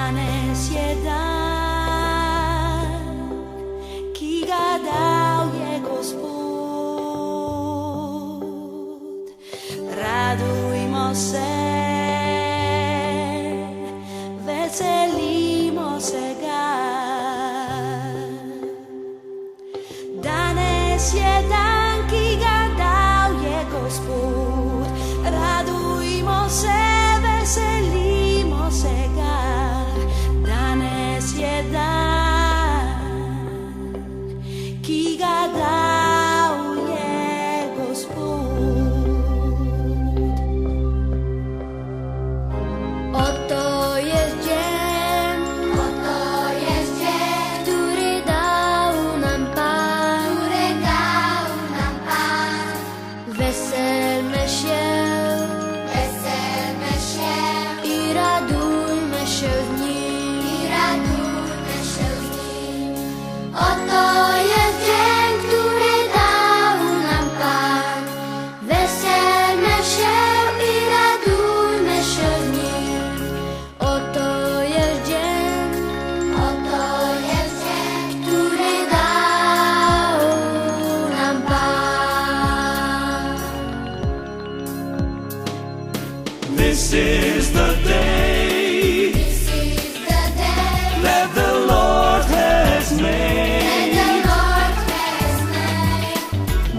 Danes je dan, ki ga dal je Gospod. Radujmo se, veselimo se ga. Danes je dan, ki ga dal je Gospod. Radujmo se, veselimo se ga. Danes je dan, ki ga dal je Gospod. Oto je dzień, który dał nam Pan. Weselmy się i radujmy się w nim. Oto jest dzień, który dał nam Pan. Weselmy się i radujmy się w nim. Oto jest dzień, który dał nam Pan. This is the day that the Lord has made.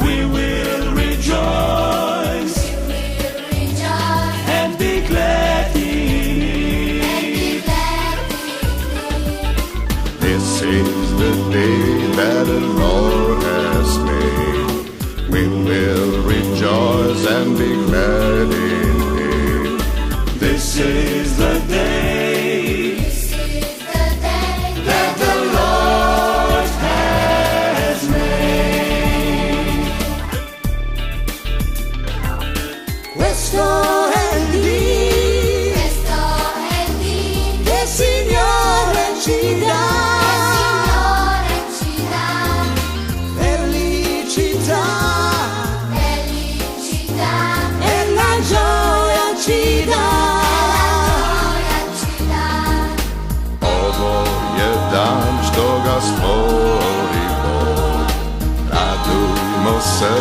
We will rejoice and be glad in it. This is the day that the Lord has made. We will rejoice and be glad in it. This is the day that the Lord has made. Questo è il dì che il Signore ci dà. Felicità e la gioia ci dà. Ovo je dan što ga stvori Bog. Radujmo se,